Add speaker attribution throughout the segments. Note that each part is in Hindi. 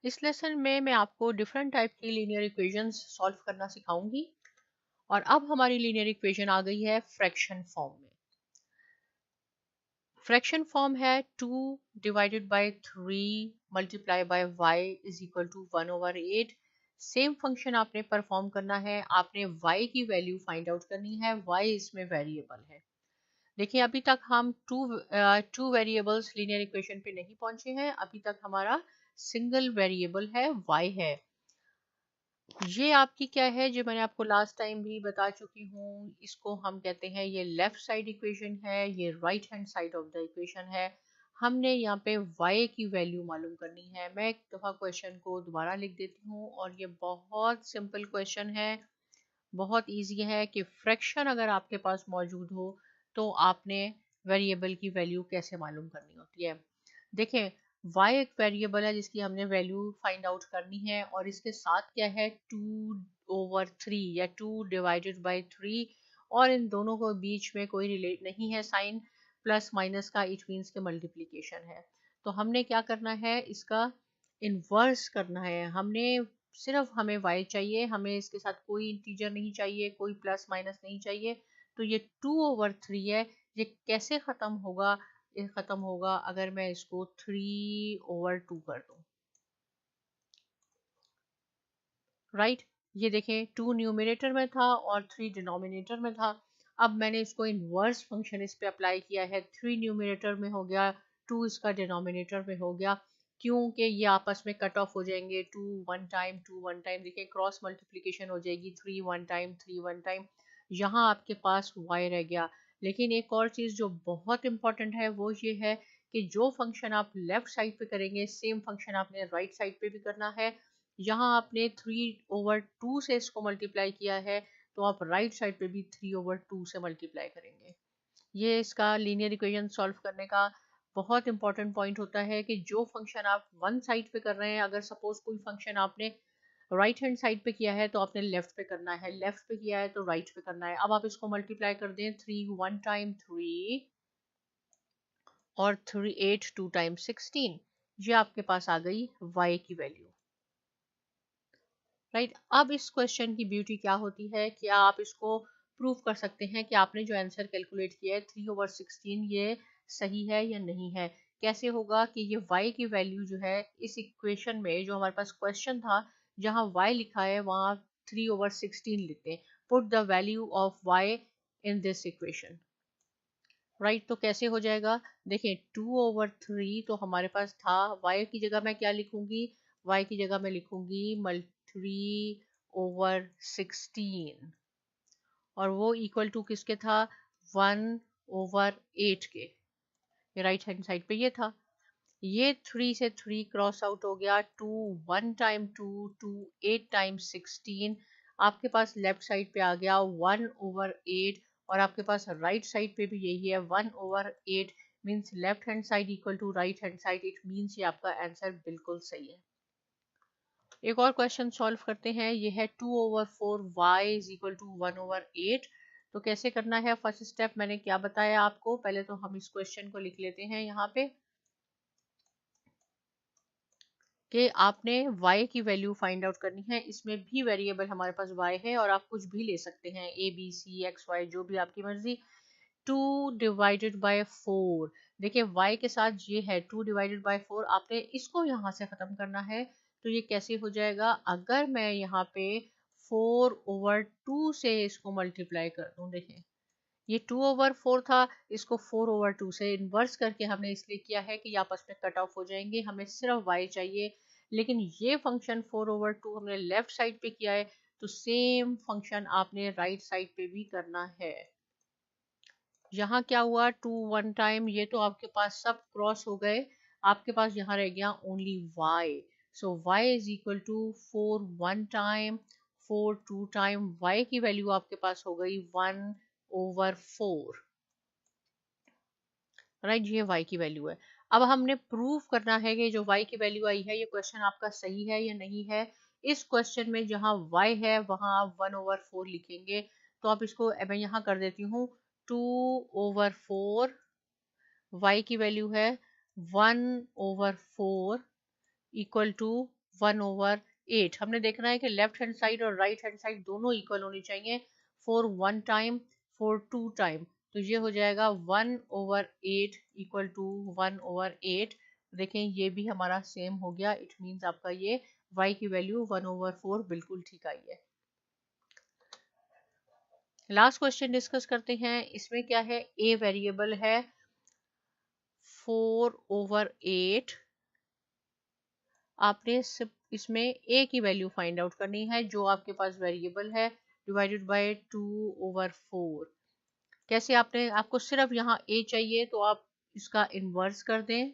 Speaker 1: इस लेसन में मैं आपको डिफरेंट टाइप की लीनियर इक्वेशंस सॉल्व करना सिखाऊंगी। और अब हमारी लीनियर इक्वेशन आ गई है फ्रैक्शन फॉर्म में। फ्रैक्शन फॉर्म है 2 divided by 3 multiply by y is equal to 1/8। Same function आपने परफॉर्म करना है, आपने y की वैल्यू फाइंड आउट करनी है, y इसमें वेरिएबल है। देखिए अभी तक हम टू वेरिएबल्स लीनियर इक्वेशन पे नहीं पहुंचे हैं, अभी तक हमारा सिंगल वेरिएबल है y है। ये आपकी क्या है, जो मैंने आपको लास्ट टाइम भी बता चुकी हूँ, इसको हम कहते हैं ये लेफ्ट साइड इक्वेशन है, ये right hand side of the equation है। हमने यहाँ पे y की वैल्यू मालूम करनी है। मैं एक दफ़ा क्वेश्चन को दोबारा लिख देती हूँ, और ये बहुत सिंपल क्वेश्चन है, बहुत इजी है कि फ्रैक्शन अगर आपके पास मौजूद हो तो आपने वेरिएबल की वैल्यू कैसे मालूम करनी होती है। देखें y एक वेरिएबल है जिसकी हमने वैल्यू फाइंड आउट करनी है, और इसके साथ क्या है 2/3 या 2 डिवाइडेड बाय 3, और इन दोनों को बीच में कोई रिलेट नहीं है साइन प्लस माइनस का, इट मीन्स के मल्टीप्लिकेशन है। तो हमने क्या करना है, इसका इन्वर्स करना है। सिर्फ हमें y चाहिए, हमें इसके साथ कोई इंटीजर नहीं चाहिए, कोई प्लस माइनस नहीं चाहिए। तो ये 2/3 है, ये कैसे खत्म होगा, ये खत्म होगा अगर मैं इसको 3/2 कर दूं। राइट, ये देखें 2 न्यूमरेटर में था और 3 डिनोमिनेटर में था। अब मैंने इसको इनवर्स फंक्शन इस पे अप्लाई किया है, 3 न्यूमरेटर में हो गया, 2 इसका डिनोमिनेटर में हो गया, क्योंकि ये आपस में कट ऑफ हो जाएंगे। 2 1 टाइम, 2 1 टाइम, देखिए क्रॉस मल्टीप्लिकेशन हो जाएगी, 3 1 टाइम, 3 1 टाइम, यहाँ आपके पास y रह गया। लेकिन एक और चीज़ जो बहुत इंपॉर्टेंट है वो ये है कि जो फंक्शन आप लेफ्ट साइड पे करेंगे, सेम फंक्शन आपने राइट साइड पे भी करना है। यहाँ आपने 3/2 से इसको मल्टीप्लाई किया है, तो आप राइट साइड पे भी 3/2 से मल्टीप्लाई करेंगे। ये इसका लीनियर इक्वेशन सॉल्व करने का बहुत इंपॉर्टेंट पॉइंट होता है कि जो फंक्शन आप वन साइड पे कर रहे हैं, अगर सपोज कोई फंक्शन आपने राइट हैंड साइड पे किया है तो आपने लेफ्ट पे करना है, लेफ्ट पे किया है तो राइट पे करना है। अब आप इसको मल्टीप्लाई कर दें, 3 1 टाइम 3 और 3 8 2 टाइम 16, ये आपके पास आ गई y की वैल्यू। राइट, अब इस क्वेश्चन की ब्यूटी क्या होती है कि आप इसको प्रूव कर सकते हैं कि आपने जो आंसर कैलकुलेट किया है 3/16 ये सही है या नहीं है। कैसे होगा कि ये y की वैल्यू जो है इस इक्वेशन में, जो हमारे पास क्वेश्चन था जहां y लिखा है वहां 3/16 लिखते हैं। Put the value of y in this equation. Right, तो कैसे हो जाएगा, देखिए 2/3 तो हमारे पास था, y की जगह मैं क्या लिखूंगी, y की जगह मैं लिखूंगी 3/16, और वो इक्वल टू किसके था, 1/8 के। ये राइट हैंड साइड पे ये था। ये 3 से 3 क्रॉस आउट हो गया, 2 1 टाइम 2 2 8 टाइम 16, आपके पास लेफ्ट साइड पे आ गया 1/8, और आपके पास राइट साइड पे भी यही है 1/8, means left hand side equal to right hand side, it means ये आपका आंसर बिल्कुल सही है। एक और क्वेश्चन सॉल्व करते हैं, ये है 2/4 y इज इक्वल टू 1/8। तो कैसे करना है, फर्स्ट स्टेप मैंने क्या बताया आपको, पहले तो हम इस क्वेश्चन को लिख लेते हैं यहाँ पे कि आपने y की वैल्यू फाइंड आउट करनी है। इसमें भी वेरिएबल हमारे पास y है, और आप कुछ भी ले सकते हैं, a b c x y, जो भी आपकी मर्जी। 2 डिवाइडेड बाय 4, देखिए y के साथ ये है 2 डिवाइडेड बाय 4, आपने इसको यहाँ से खत्म करना है। तो ये कैसे हो जाएगा, अगर मैं यहाँ पे 4/2 से इसको मल्टीप्लाई कर दूं, देखें ये 2/4 था, इसको 4/2 से इन्वर्स करके हमने इसलिए किया है कि ये आपस में कट ऑफ हो जाएंगे, हमें सिर्फ y चाहिए। लेकिन ये फंक्शन 4/2 हमने लेफ्ट साइड पे किया है, तो सेम फंक्शन आपने राइट साइड पे भी करना है। यहाँ क्या हुआ, 2 1 टाइम, ये तो आपके पास सब क्रॉस हो गए, आपके पास यहाँ रह गया only y। So y is equal to 4 1 time 4 2 time, y की वैल्यू आपके पास हो गई 1/4। राइट, ये y की वैल्यू है। अब हमने प्रूव करना है कि जो y की वैल्यू आई है, ये क्वेश्चन आपका सही है या नहीं है। इस क्वेश्चन में जहां y है वहां आप 1/4 लिखेंगे। तो आप इसको मैं यहाँ कर देती हूँ 2/4, y की वैल्यू है 1/4 इक्वल टू 1/8। हमने देखना है कि लेफ्ट हैंड साइड और राइट हैंड साइड दोनों इक्वल होनी चाहिए। 4 1 टाइम, 4 2 टाइम, तो ये हो जाएगा 1/8 इक्वल टू 1/8। देखें ये भी हमारा सेम हो गया। इट मीन्स आपका ये y की वैल्यू 1/4 बिल्कुल ठीक आई है। लास्ट क्वेश्चन डिस्कस करते हैं। इसमें क्या है, a वेरिएबल है 4/8। आपने सिर्फ इसमें a की वैल्यू फाइंड आउट करनी है जो आपके पास वेरिएबल है, डिवाइडेड बाय 2/4। कैसे, आपको सिर्फ यहाँ a चाहिए तो आप इसका इन्वर्स कर दें,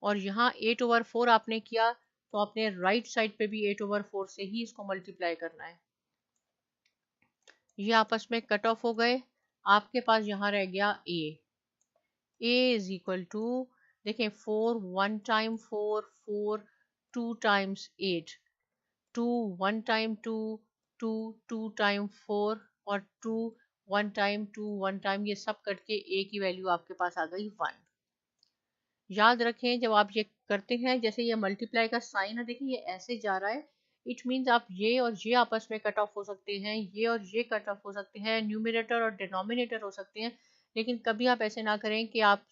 Speaker 1: और यहाँ 8/4 आपने किया तो आपने राइट साइड पे भी 8/4 से ही इसको मल्टीप्लाई करना है। ये आपस में कट ऑफ हो गए। आपके पास यहाँ रह गया a इज इक्वल टू, देखें 4 1 टाइम 4, 4 2 टाइम्स 8, 2 1 टाइम 2, 2 2 टाइम 4, और 2 1 टाइम 2 1 टाइम, ये सब कट के a की वैल्यू आपके पास आ गई 1। याद रखें जब आप ये करते हैं, जैसे ये मल्टीप्लाई का साइन है, देखिए ये ऐसे जा रहा है। इट मीन्स आप ये और ये आपस में कट ऑफ हो सकते हैं, ये और ये कट ऑफ हो सकते हैं, न्यूमरेटर और डिनोमिनेटर हो सकते हैं। लेकिन कभी आप ऐसे ना करें कि आप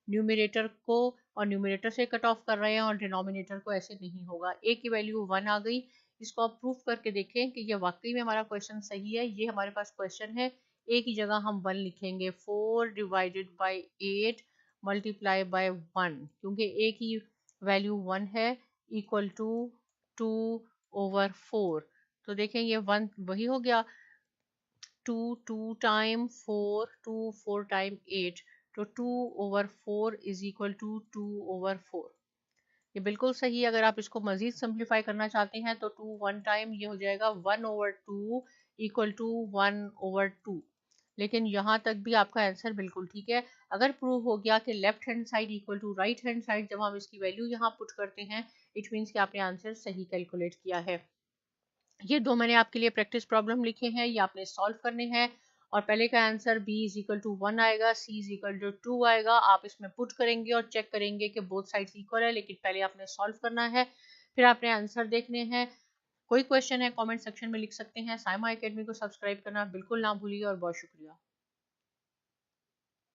Speaker 1: न्यूमरेटर को और न्यूमरेटर से कट ऑफ कर रहे हैं और डिनोमिनेटर को, ऐसे नहीं होगा। ए की वैल्यू 1 आ गई। इसको आप प्रूफ करके देखें कि ये वाकई में हमारा क्वेश्चन सही है। ये हमारे पास क्वेश्चन है, ए की जगह हम 1 लिखेंगे। 4 डिवाइडेड बाई 8 मल्टीप्लाई बाय 1, क्योंकि a की वैल्यू 1 है, इक्वल टू 2/4। तो देखें ये 1 वही हो गया, 2 2 टाइम 4, 2 4 टाइम 8, तो 2/4 इज इक्वल टू 2/4। ये बिल्कुल सही है। अगर आप इसको मजीद सिंप्लीफाई करना चाहते हैं तो 2 1 टाइम ये हो जाएगा 1/2 इक्वल टू 1/2। लेकिन यहाँ तक भी आपका आंसर बिल्कुल ठीक है। अगर प्रूव हो गया कि left hand side equal to right hand side, जब हम इसकी वैल्यू यहाँ पुट करते हैं, इट मीन्स कि आपने आंसर सही कैलकुलेट किया है। ये दो मैंने आपके लिए प्रैक्टिस प्रॉब्लम लिखे हैं, ये आपने सॉल्व करने हैं। और पहले का answer b is equal to 1 आएगा, c इज इक्वल टू 2 आएगा। आप इसमें पुट करेंगे और चेक करेंगे कि बोथ साइड्स इक्वल है, लेकिन पहले आपने सॉल्व करना है, फिर आपने आंसर देखने हैं। कोई क्वेश्चन है कमेंट सेक्शन में लिख सकते हैं। साइमा एकेडमी को सब्सक्राइब करना बिल्कुल ना भूलिए, और बहुत शुक्रिया।